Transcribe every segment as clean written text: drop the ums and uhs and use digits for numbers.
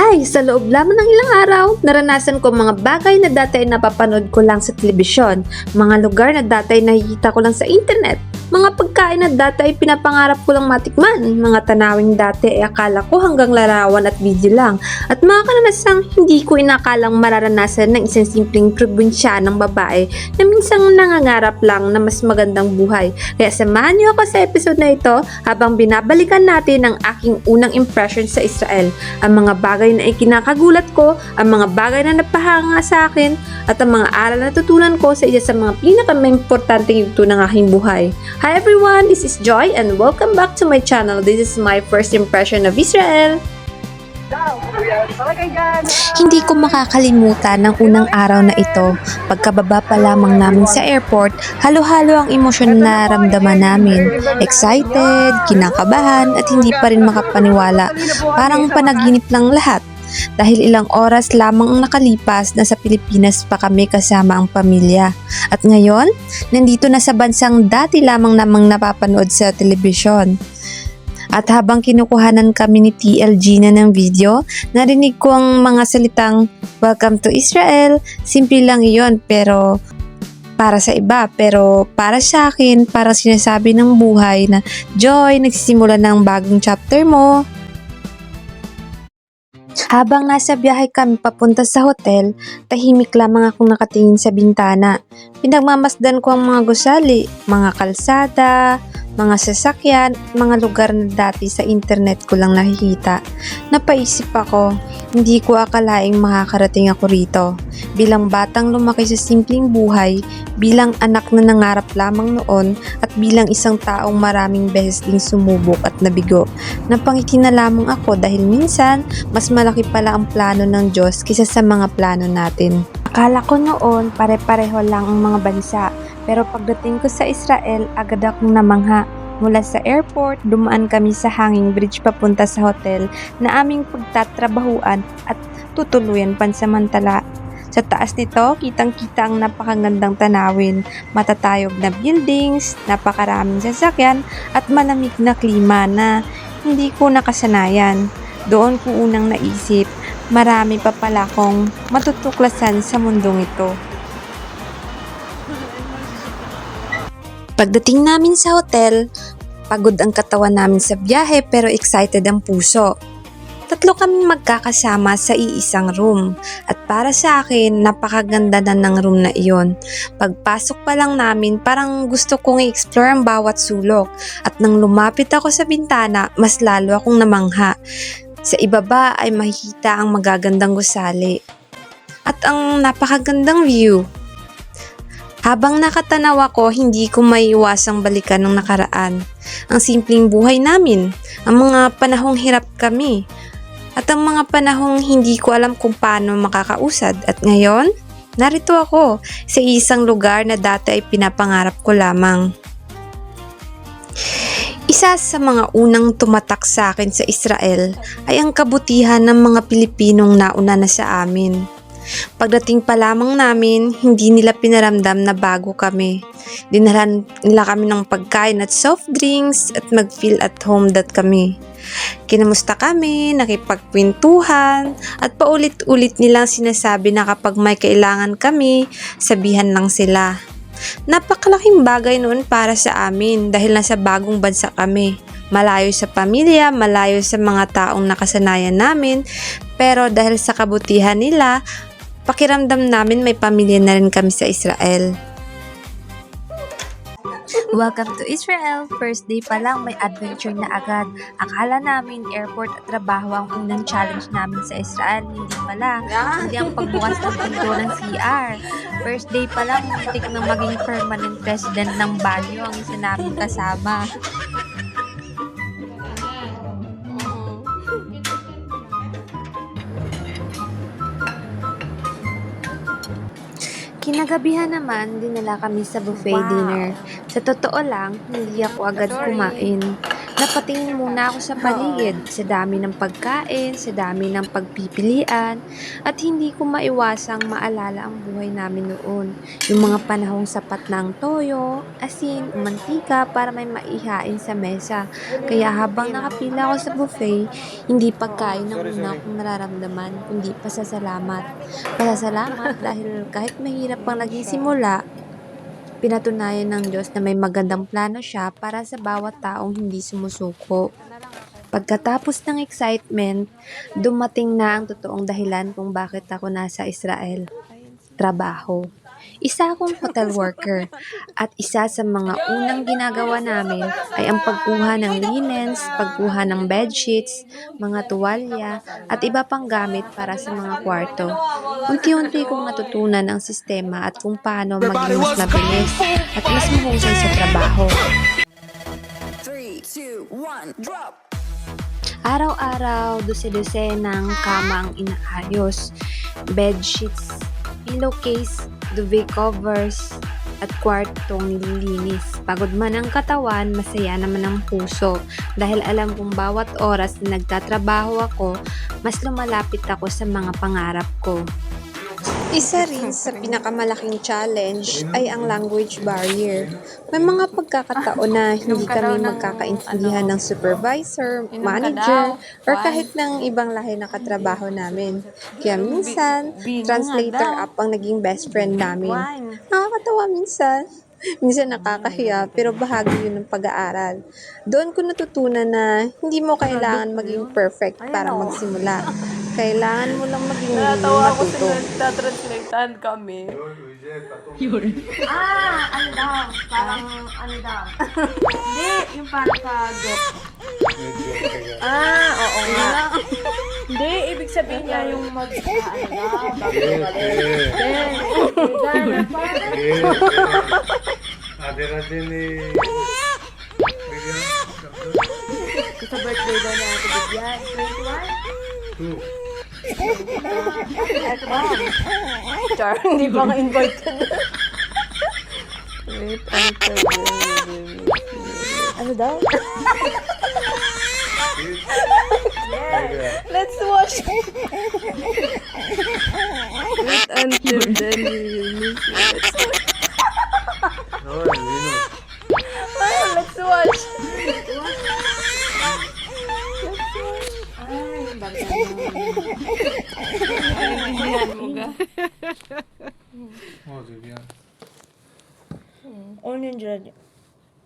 Hi! Sa loob lamang ng ilang araw, naranasan ko mga bagay na dati ay napapanood ko lang sa telebisyon, mga lugar na dati ay nakikita ko lang sa internet, mga pagkain na dati ay pinapangarap ko lang matikman, mga tanawing dati ay akala ko hanggang larawan at video lang, at mga karanasang hindi ko inakalang mararanasan ng isang simpleng probinsyanang babae na minsang nangangarap lang na mas magandang buhay. Kaya samahan niyo ako sa episode na ito habang binabalikan natin ang aking unang impression sa Israel, ang mga bagay na ikinakagulat ko, ang mga bagay na napahanga sa akin, at ang mga aral na natutunan ko sa isa sa mga pinaka-importanteng yugto ng aking buhay. Hi everyone, this is Joy and welcome back to my channel. This is my first impression of Israel. Hindi ko makakalimutan ng unang araw na ito. Pagkababa pa lamang namin sa airport, halo-halo ang emosyon na naramdaman namin. Excited, kinakabahan, at hindi pa rin makapaniwala. Parang panaginip lang lahat. Dahil ilang oras lamang ang nakalipas, nasa Pilipinas pa kami kasama ang pamilya. At ngayon, nandito na sa bansang dati lamang namang napapanood sa telebisyon. At habang kinukuhanan kami ni TL Gina ng video, narinig ko ang mga salitang "Welcome to Israel." Simple lang iyon pero para sa iba, pero para sa akin, parang sinasabi ng buhay na, "Joy, nagsisimula ng bagong chapter mo." Habang nasa biyahe kami papunta sa hotel, tahimik lamang akong nakatingin sa bintana. Pinagmamasdan ko ang mga gusali, mga kalsada, mga sasakyan, mga lugar na dati sa internet ko lang nakikita. Napaisip ako, hindi ko akalaing makakarating ako rito. Bilang batang lumaki sa simpleng buhay, bilang anak na nangarap lamang noon, at bilang isang taong maraming beses ding sumubok at nabigo. Napangiti na lamang ako dahil minsan, mas malaki pala ang plano ng Diyos kaysa sa mga plano natin. Akala ko noon pare-pareho lang ang mga bansa, pero pagdating ko sa Israel, agad akong namangha. Mula sa airport, dumaan kami sa hanging bridge papunta sa hotel na aming pagtatrabahuan at tutuluyan pansamantala. Sa taas nito, kitang-kita ang napakagandang tanawin, matatayog na buildings, napakaraming sasakyan, at malamig na klima na hindi ko nakasanayan. Doon ko unang naisip, marami pa pala akong matutuklasan sa mundong ito. Pagdating namin sa hotel, pagod ang katawan namin sa biyahe pero excited ang puso. Tatlo kami magkakasama sa iisang room at para sa akin, napakaganda na ng room na iyon. Pagpasok pa lang namin, parang gusto kong i-explore ang bawat sulok at nang lumapit ako sa bintana, mas lalo akong namangha. Sa ibaba ay makikita ang magagandang gusali at ang napakagandang view. Habang nakatanaw ako, hindi ko maiiwasang balikan ng nakaraan. Ang simpleng buhay namin, ang mga panahong hirap kami, at ang mga panahong hindi ko alam kung paano makakausad. At ngayon, narito ako sa isang lugar na dati ay pinapangarap ko lamang. Isa sa mga unang tumatak sa akin sa Israel ay ang kabutihan ng mga Pilipinong nauna na sa amin. Pagdating pa lamang namin, hindi nila pinaramdam na bago kami. Dinalhan nila kami ng pagkain at soft drinks at mag-feel at home that kami. Kinamusta kami, nakipagkwentuhan, at paulit-ulit nilang sinasabi na kapag may kailangan kami, sabihan lang sila. Napakalaking bagay noon para sa amin dahil nasa bagong bansa kami. Malayo sa pamilya, malayo sa mga taong nakasanayan namin, pero dahil sa kabutihan nila, pakiramdam namin may pamilya na rin kami sa Israel. Welcome to Israel! First day pa lang may adventure na agad. Akala namin airport at trabaho ang unang challenge namin sa Israel. Hindi pala. Hindi ang pagbukas ng pinto ng CR. First day pa lang, muntik na maging permanent president ng Baguio ang isa namin kasama. Kinagabihan naman, dinala kami sa buffet dinner. Sa totoo lang, hindi ako agad kumain. Napatingin muna ako sa paligid, sa dami ng pagkain, sa dami ng pagpipilian, at hindi ko maiwasang maalala ang buhay namin noon. Yung mga panahong sapat ng toyo, asin, mantika para may maihain sa mesa. Kaya habang nakapila ako sa buffet, hindi pagkain ang una kong nararamdaman, kundi pasasalamat. Pasasalamat dahil kahit mahirap pang naging simula, pinatunayan ng Diyos na may magandang plano siya para sa bawat taong hindi sumusuko. Pagkatapos ng excitement, dumating na ang totoong dahilan kung bakit ako nasa Israel. Trabaho. Isa akong hotel worker at isa sa mga unang ginagawa namin ay ang pagkuha ng linens, pagkuha ng bedsheets, mga tuwalya at iba pang gamit para sa mga kwarto. Unti-unti kong natutunan ang sistema at kung paano maging mas mabilis at mas mahusay sa trabaho. 3, 2, 1, drop! Araw-araw, dose-dose ng kama ang inaayos. Bedsheets, pillowcase, duvet covers, at kwartong nililinis. Pagod man ang katawan, masaya naman ang puso. Dahil alam kong bawat oras na nagtatrabaho ako, mas lumalapit ako sa mga pangarap ko. Isa rin sa pinakamalaking challenge ay ang language barrier. May mga pagkakataon na hindi kami magkakaintindihan ng supervisor, manager, or kahit ng ibang lahi na katrabaho namin. Kaya minsan, translator app ang naging best friend namin. Nakakatawa minsan. Minsan nakakahiya, pero bahagi yun ng pag-aaral. Doon ko natutunan na hindi mo kailangan maging perfect para magsimula. Kailangan mo lang maging Natawa ako matuto. sa nagtatranslatean kami. Ano daw? Parang ano daw? Hindi, yung parang ka-joke. Oo nga. Hindi, ibig sabihin niya yung ano daw? Ate ni Sa birthday daw niya ito bigyan. 21? 2. Char, hindi pa nga invited. Wait until Ano daw? Let's watch. Wait until then we will miss you. No, Linus. Let's watch. Oh, Vivian. Onion judge.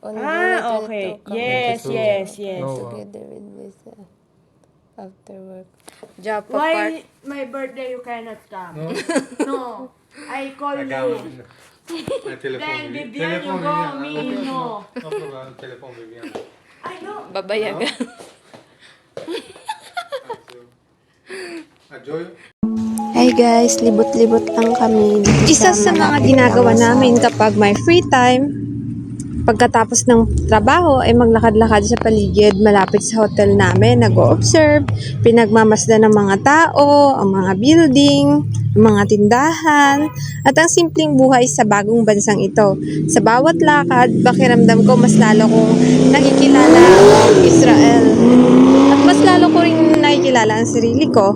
Ah, okay. to come Yes, to- yes, yes. No. together with Lisa after work. Job part. Why my birthday you cannot come? No, No. I call you. Un téléphone. Then Vivian, you Téléphone, go, Vivian. me, no. No problème, téléphone, Vivian. I know. Babayagan. Enjoy. Hi guys, libot-libot lang kami. Isa sa mga ginagawa namin kapag may free time, pagkatapos ng trabaho ay maglakad-lakad sa paligid malapit sa hotel namin, nag-o-observe, pinagmamasdan ng mga tao, ang mga building, ang mga tindahan, at ang simpleng buhay sa bagong bansang ito. Sa bawat lakad, pakiramdam ko mas lalo kong nakikilala ang Israel. At mas lalo ko rin nakikilala ang sarili ko.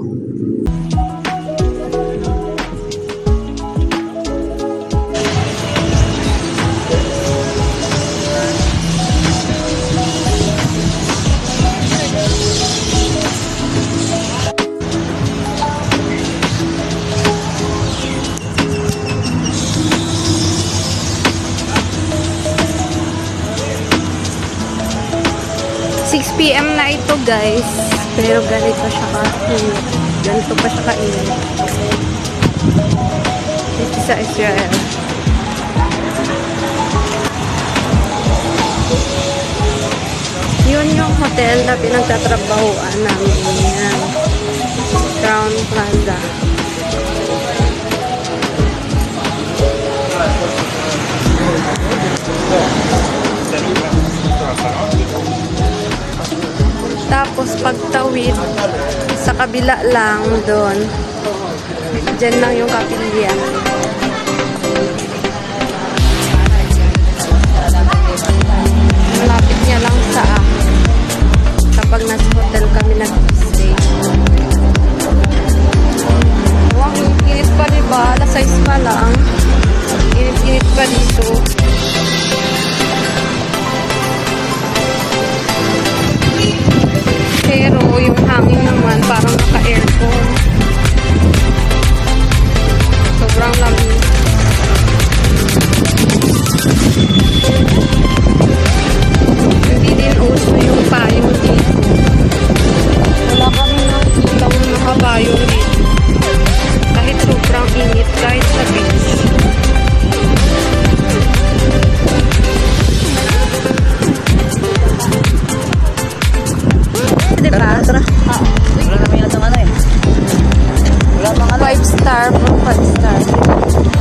PM na ito guys, pero ganito siya kainit. Ganito pa siya kainit. Dito sa Israel. Yun yung hotel na pinagtatrabahoan namin. Yan. Crown Plaza. Tapos pagtawid sa kabila lang doon, dyan lang yung kapilya. Malapit niya lang sa kapag nasa hotel kami nag-stay. Wow, init pa diba? Alas 6 pa lang. Init pa dito. Pero yung hangin naman parang naka-aircon. Sobrang lamig. Hindi din uso yung payong dito. Wala kami nakikita ng nakapayong dito. Kahit sobrang init, kahit sa beach. Diba? Tara. Wala naman yata ano eh. Wala mga 5 star from 5 star.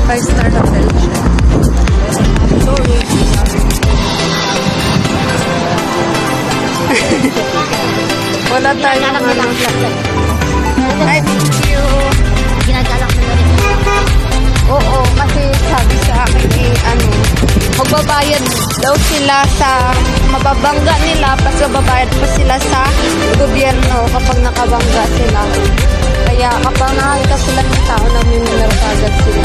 5 star hotel siya. Wala tayong ano. Ay, thank you. Ginagalak mo na rin. Oo, kasi sabi sa akin magbabayad daw sila sa mababangga nila, pas mababayad pa sila sa gobyerno kapag nakabangga sila. Kaya kapag nakakita sila ng tao, namiminer agad sila.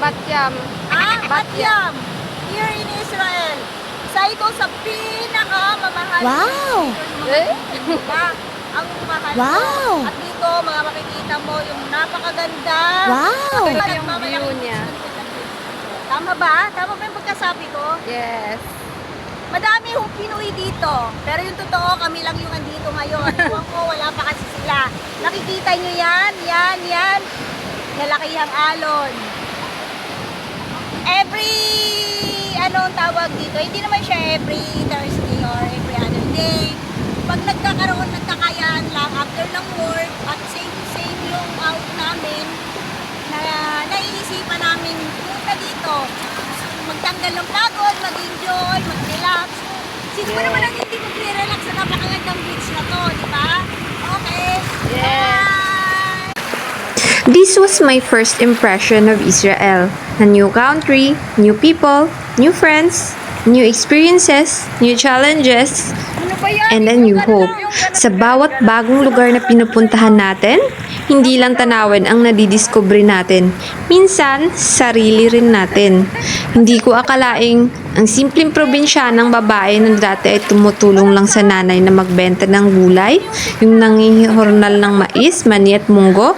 Batyam. Batyam. Here in Israel. Isa ito sa pinakamamahal. Wow! Diba? Ang mahal. Wow! At dito, mga makikita mo yung napakaganda. Wow! Yung view niya. Tama ba? Tama ba yung pagkasabi ko? Yes. Madami yung Pinoy dito. Pero yung totoo, kami lang yung andito ngayon. Ewan ko, wala pa kasi sila. Nakikita nyo yan, yan. Lalakihang alon. Every, anong tawag dito, hindi naman siya every Thursday or every other day. Pag nagkakaroon ng kakayaan lang after ng work at same yung out namin, na naiisipan namin punta dito. Magtanggal ng pagod, mag-enjoy, mag-relax. Sino ba naman ang hindi mag-relax sa napakagandang beach na to, di ba? Okay. Bye! This was my first impression of Israel. A new country, new people, new friends, new experiences, new challenges, Ano ba yan? and a new hope. Sa bawat bagong lugar na pinupuntahan natin, hindi lang tanawin ang nadidiscover natin. Minsan, sarili rin natin. Hindi ko akalaing ang simpleng probinsiyanang babae na dati ay tumutulong lang sa nanay na magbenta ng gulay, yung nangihornal ng mais, mani at munggo,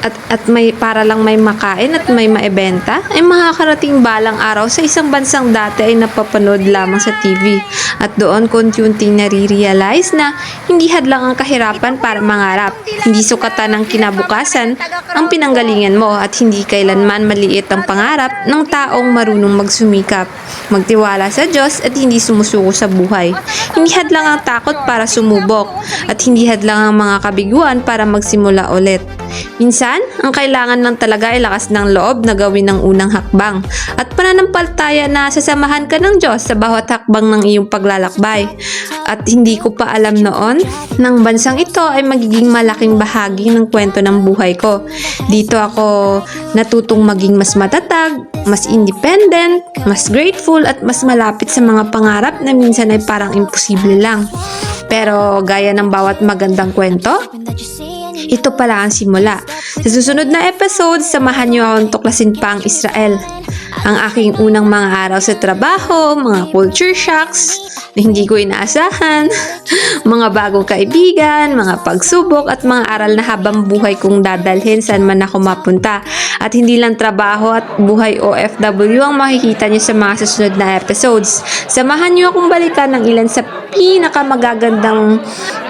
at may para lang may makain at may maibenta, ay makakarating balang araw sa isang bansang dati ay napapanood lamang sa TV. At doon konti-unting nare-realize na hindi hadlang ang kahirapan para mangarap. Hindi sukatan ng kinabukasan ang pinanggalingan mo at hindi kailanman maliit ang pangarap ng taong marunong magsumikap, magtiwala sa Diyos at hindi sumusuko sa buhay. Hindi hadlang ang takot para sumubok at hindi hadlang ang mga kabiguan para magsimula ulit. Minsan, ang kailangan lang talaga ay lakas ng loob na gawin ng unang hakbang at pananampalataya na sasamahan ka ng Diyos sa bawat hakbang ng iyong paglalakbay. At hindi ko pa alam noon, nang bansang ito ay magiging malaking bahagi ng kwento ng buhay ko. Dito ako natutong maging mas matatag, mas independent, mas grateful at mas malapit sa mga pangarap na minsan ay parang imposible lang. Pero gaya ng bawat magandang kwento, ito pala ang simula. Sa susunod na episode, samahan niyo akong tuklasin pa ang Israel. Ang aking unang mga araw sa trabaho, mga culture shocks na hindi ko inaasahan, mga bagong kaibigan, mga pagsubok at mga aral na habang buhay kong dadalhin saan man ako mapunta. At hindi lang trabaho at buhay OFW ang makikita niyo sa mga susunod na episodes. Samahan niyo akong balikan ng ilan sa pinakamagagandang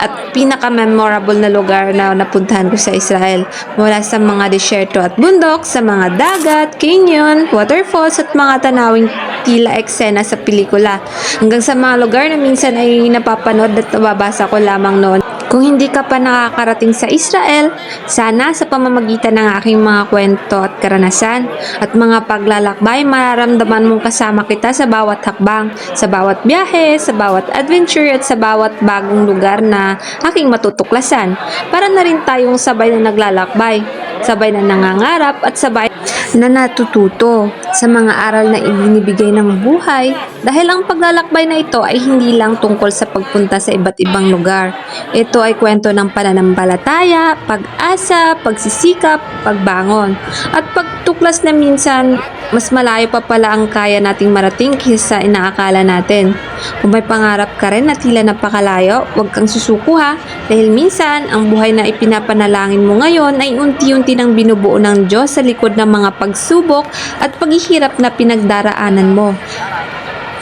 at pinaka-memorable na lugar na napuntahan ko sa Israel. Mula sa mga disyerto at bundok, sa mga dagat, canyon, waterfalls at mga tanawing tila eksena sa pelikula. Hanggang sa mga lugar na minsan ay napapanood at nababasa ko lamang noon. Kung hindi ka pa nakakarating sa Israel, sana sa pamamagitan ng aking mga kwento at karanasan at mga paglalakbay, mararamdaman mong kasama kita sa bawat hakbang, sa bawat biyahe, sa bawat adventure at sa bawat bagong lugar na aking matutuklasan. Para na rin tayong sabay na naglalakbay, sabay na nangangarap at sabay na natututo sa mga aral na ibinibigay ng buhay dahil ang paglalakbay na ito ay hindi lang tungkol sa pagpunta sa iba't ibang lugar. Ito ay kwento ng pananampalataya, pag-asa, pagsisikap, pagbangon at pagtuklas na minsan mas malayo pa pala ang kaya nating marating kaysa inaakala natin. Kung may pangarap ka rin na tila napakalayo, huwag kang susuko ha dahil minsan ang buhay na ipinapanalangin mo ngayon ay unti-unti nang binubuo ng Diyos sa likod ng mga pagsubok at paghihirap na pinagdaraanan mo.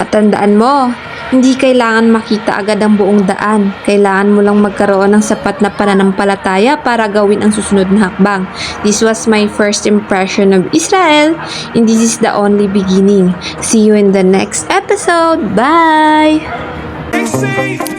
At tandaan mo, hindi kailangan makita agad ang buong daan. Kailangan mo lang magkaroon ng sapat na pananampalataya para gawin ang susunod na hakbang. This was my first impression of Israel, and this is the only beginning. See you in the next episode. Bye! They say